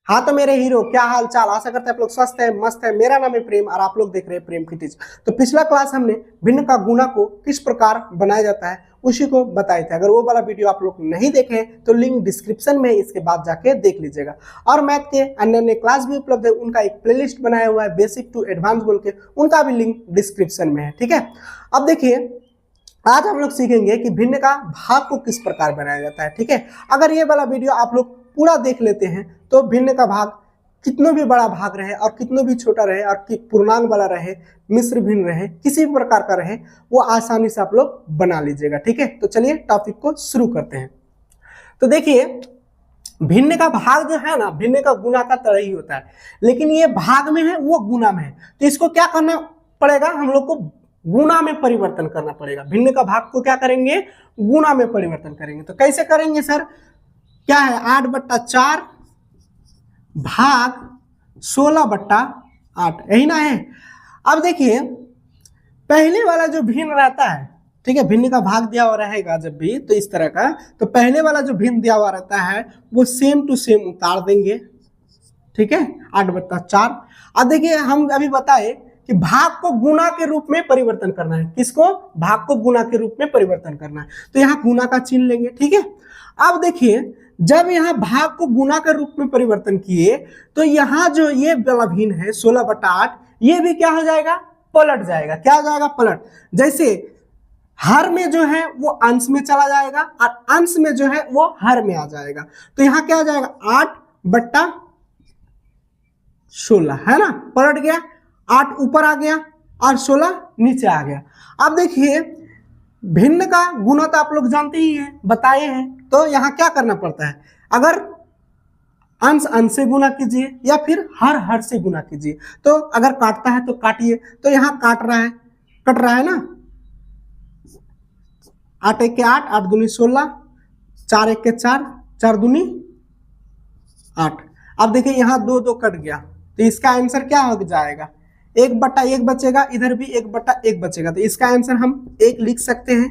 हाँ तो मेरे हीरो, क्या हाल चाल, आशा करते हैं आप लोग स्वस्थ है, मस्त है। मेरा नाम है प्रेम और आप लोग देख रहे हैं प्रेम की टीच। तो पिछला क्लास हमने भिन्न का गुना को किस प्रकार बनाया जाता है उसी को बताए थे। अगर वो वाला वीडियो आप लोग नहीं देखे तो लिंक डिस्क्रिप्शन में इसके बाद जाके देख लीजिएगा। और मैथ के अन्य अन्य क्लास भी उपलब्ध है, उनका एक प्लेलिस्ट बनाया हुआ है बेसिक टू एडवांस बोल के, उनका भी लिंक डिस्क्रिप्शन में है। ठीक है, अब देखिए आज हम लोग सीखेंगे कि भिन्न का भाग को किस प्रकार बनाया जाता है। ठीक है, अगर ये वाला वीडियो आप लोग पूरा देख लेते हैं तो भिन्न का भाग कितना भी बड़ा भाग रहे और कितना भी छोटा रहे और पूर्णांक वाला रहे, मिश्र भिन्न रहे, किसी भी प्रकार का रहे, वो आसानी से आप लोग बना लीजिएगा। ठीक है, तो चलिए टॉपिक को शुरू करते हैं। तो देखिए भिन्न का भाग जो है ना, भिन्न का गुना का तरह ही होता है, लेकिन ये भाग में है वो गुना में है। तो इसको क्या करना पड़ेगा, हम लोग को गुना में परिवर्तन करना पड़ेगा। भिन्न का भाग को क्या करेंगे, गुना में परिवर्तन करेंगे। तो कैसे करेंगे सर, क्या है 8/4 भाग 16/8, यही ना है। अब देखिए पहले वाला जो भिन्न रहता है, ठीक है, भिन्न का भाग दिया हुआ रहेगा जब भी तो इस तरह का, तो पहले वाला जो भिन्न दिया हुआ रहता है वो सेम टू सेम उतार देंगे। ठीक है, 8/4। अब देखिए हम अभी बताए कि भाग को गुना के रूप में परिवर्तन करना है। किसको, भाग को गुना के रूप में परिवर्तन करना है, तो यहाँ गुना का चिन्ह लेंगे। ठीक है, अब देखिए जब यहाँ भाग को गुना के रूप में परिवर्तन किए तो यहाँ जो ये वाला भिन्न है 16/8, ये भी क्या हो जाएगा, पलट जाएगा। क्या हो जाएगा, पलट। जैसे हर में जो है वो अंश में चला जाएगा और अंश में जो है वो हर में आ जाएगा। तो यहाँ क्या हो जाएगा 8/16, है ना, पलट गया, 8 ऊपर आ गया और 16 नीचे आ गया। अब देखिए भिन्न का गुना तो आप लोग जानते ही हैं, बताए हैं। तो यहाँ क्या करना पड़ता है, अगर अंश अंश से गुना कीजिए या फिर हर हर से गुना कीजिए। तो अगर काटता है तो काटिए, तो यहाँ कट रहा है ना, 8 1 के 8, 8 दूनी 16, 4 1 के 4, 4 दूनी 8। अब देखिए यहाँ 2 2 कट गया, तो इसका आंसर क्या हो जाएगा, 1/1 बचेगा, इधर भी 1/1 बचेगा। तो इसका आंसर हम 1 लिख सकते हैं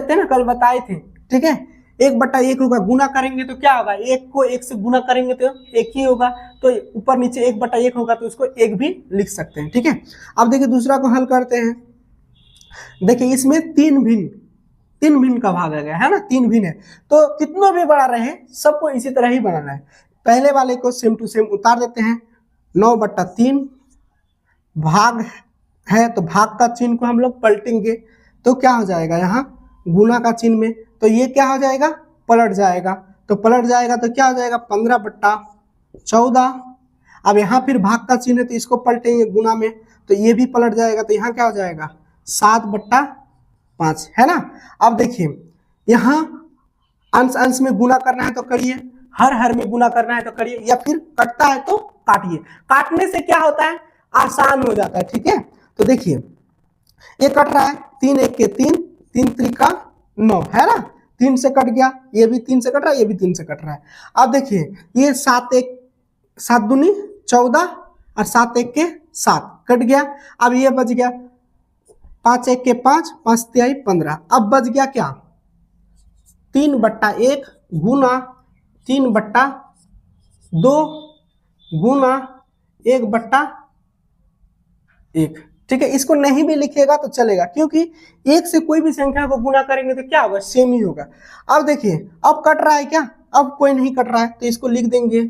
ना, कल बताए थे। ठीक है, 1/1 होगा, गुना करेंगे तो क्या होगा, 1 को 1 से गुना करेंगे तो 1 ही होगा, तो ऊपर नीचे 1/1 होगा तो उसको 1 भी लिख सकते हैं। ठीक है, अब देखिए दूसरा को हल करते हैं। देखिए इसमें तीन भिन्न का भाग आ गया है ना, 3 भिन्न है, तो कितना भी बड़ा रहे सबको इसी तरह ही बनाना है। पहले वाले को सेम टू सेम उतार देते हैं, 9/3 भाग है तो भाग का चिन्ह को हम लोग पलटेंगे, तो क्या हो जाएगा यहाँ गुना का चिन्ह में, तो ये क्या हो जाएगा, पलट जाएगा। तो पलट जाएगा तो क्या हो जाएगा 15/14। अब यहाँ फिर भाग का चिन्ह है तो इसको पलटेंगे गुना में, तो ये भी पलट जाएगा। तो यहाँ क्या हो जाएगा 7/5, है ना। अब देखिए यहाँ अंश अंश में गुना करना है तो करिए, हर हर में गुना करना है तो करिए, या फिर कटता है तो काटिए। काटने से क्या होता है, आसान हो जाता है। ठीक है, तो देखिए ये कट रहा है, 3 1 के 3, 3 3 9, है ना, 3 से कट गया, ये भी 3 से कट रहा है, ये भी 3 से कट रहा है। अब देखिए ये 7 दूनी 14 और 7 1 के 7 कट गया। अब ये बच गया 5 1 के 5, 5 3 15। अब बच गया क्या 3/1 गुना 3/2 गुना 1/1। ठीक है, इसको नहीं भी लिखेगा तो चलेगा, क्योंकि 1 से कोई भी संख्या को गुना करेंगे तो क्या होगा, सेम ही होगा। अब देखिए अब कट रहा है क्या, अब कोई नहीं कट रहा है तो इसको लिख देंगे,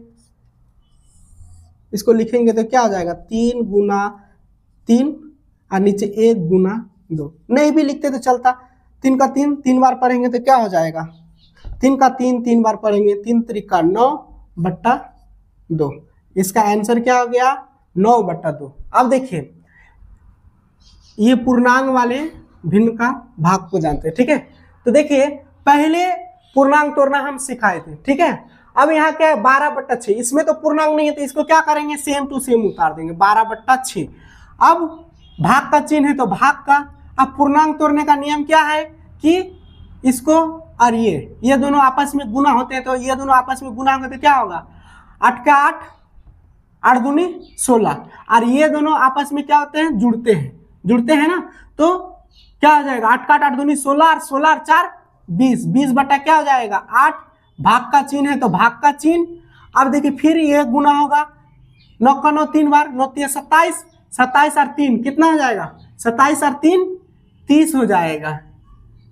इसको लिखेंगे तो क्या हो जाएगा 3 गुना 3 और नीचे 1 गुना 2। नहीं भी लिखते तो चलता, 3 का 3 3 बार पढ़ेंगे तो क्या हो जाएगा, 3 का 3 3 बार पढ़ेंगे, 3 3 9/2। इसका आंसर क्या हो गया 9/2। अब देखिए ये पूर्णांक वाले भिन्न का भाग को जानते हैं। ठीक है, तो देखिए पहले पूर्णांक तोड़ना हम सिखाए थे। ठीक है, अब यहाँ क्या है 12/6, इसमें तो पूर्णांक नहीं है तो इसको क्या करेंगे, सेम टू सेम उतार देंगे, 12/6। अब भाग का चिन्ह है तो भाग का। अब पूर्णांक तोड़ने का नियम क्या है कि इसको और ये दोनों आपस में गुना होते हैं, तो ये दोनों आपस में गुना होते क्या होगा 8 का 8, 8 दूनी 16, और ये दोनों आपस में क्या होते हैं, जुड़ते हैं ना। तो क्या हो जाएगा 8 का 8 दूनी 16 और 16 और 4 20, 20 बटा क्या हो जाएगा 8, भाग का चिन्ह है तो भाग का चिन्ह, अब देखिए फिर ये गुना होगा, 9 का 9 3 बार, 9 3 27, 27 और 3 कितना हो जाएगा, 27 और 3 30 हो जाएगा।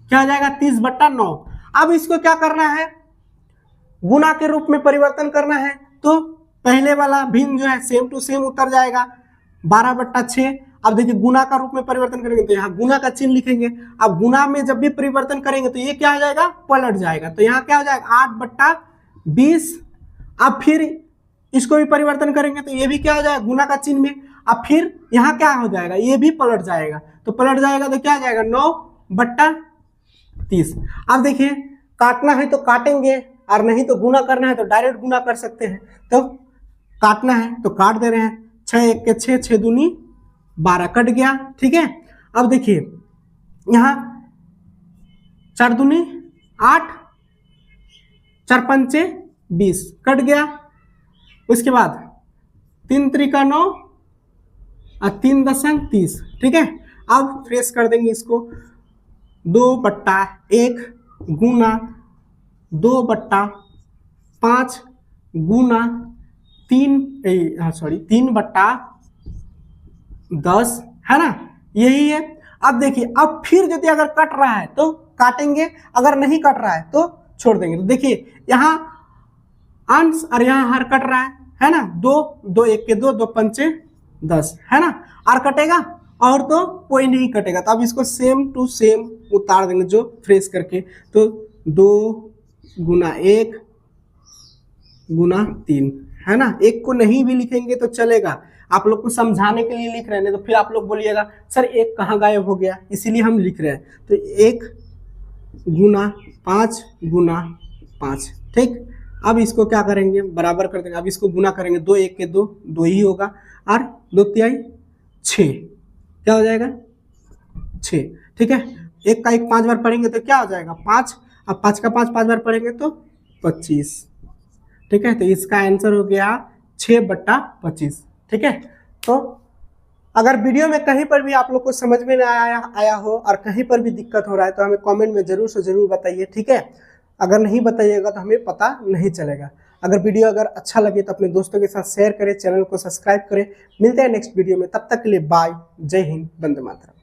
क्या हो जाएगा, 30/9। अब इसको क्या करना है, गुना के रूप में परिवर्तन करना है, तो पहले वाला भिन्न जो है सेम टू सेम उतर जाएगा, 12/6। अब देखिए गुना का रूप में परिवर्तन करेंगे तो यहाँ गुना का चिन्ह लिखेंगे। अब गुना में जब भी परिवर्तन करेंगे तो ये क्या हो जाएगा, पलट जाएगा। तो यहाँ क्या हो जाएगा, 8/20। अब फिर इसको भी परिवर्तन करेंगे तो ये भी क्या हो जाएगा, गुना का चिन्ह में। अब फिर यहाँ क्या हो जाएगा, ये भी पलट जाएगा। तो पलट जाएगा तो क्या हो जाएगा, 9/30। अब देखिए काटना है तो काटेंगे, और नहीं तो गुना करना है तो डायरेक्ट गुना कर सकते हैं। तो काटना है तो काट दे रहे हैं, 6 1 के 6, 6 दूनी 12, कट गया। ठीक है, अब देखिए यहाँ 4 दूनी 8, 4 पंचे 20, कट गया। उसके बाद 3 त्रिका 9 और 3 दशक 30। ठीक है, अब फ्रेश कर देंगे इसको, 2/1 गुना 2/5 गुना 3/10 है ना, यही है। अब देखिए अब फिर यदि अगर कट रहा है तो काटेंगे, अगर नहीं कट रहा है तो छोड़ देंगे। तो देखिए यहाँ अंश और यहाँ हर कट रहा है ना, 2 2 1 के 2, 2 पंचे 10 है ना, और कटेगा और तो कोई नहीं कटेगा। तो अब इसको सेम टू सेम उतार देंगे जो फ्रेश करके, तो 2 गुना 1 गुना 3 है ना। एक को नहीं भी लिखेंगे तो चलेगा, आप लोग को समझाने के लिए लिख रहे हैं, तो फिर आप लोग बोलिएगा सर एक कहाँ गायब हो गया, इसीलिए हम लिख रहे हैं। तो 1 गुना 5 गुना 5। ठीक, अब इसको क्या करेंगे, बराबर कर देंगे। अब इसको गुना करेंगे, 2 1 के 2, 2 ही होगा, और 2 तिहाई 6, क्या हो जाएगा 6। ठीक है, 1 का 1 5 बार पढ़ेंगे तो क्या हो जाएगा 5, अब 5 का 5 5 बार पढ़ेंगे तो 25। ठीक है, तो इसका आंसर हो गया 6/25। ठीक है, तो अगर वीडियो में कहीं पर भी आप लोग को समझ में ना आया हो और कहीं पर भी दिक्कत हो रहा है तो हमें कमेंट में जरूर से जरूर बताइए। ठीक है, अगर नहीं बताइएगा तो हमें पता नहीं चलेगा। अगर वीडियो अगर अच्छा लगे तो अपने दोस्तों के साथ शेयर करें, चैनल को सब्सक्राइब करें। मिलते हैं नेक्स्ट वीडियो में, तब तक के लिए बाय, जय हिंद, वंदे मातरम।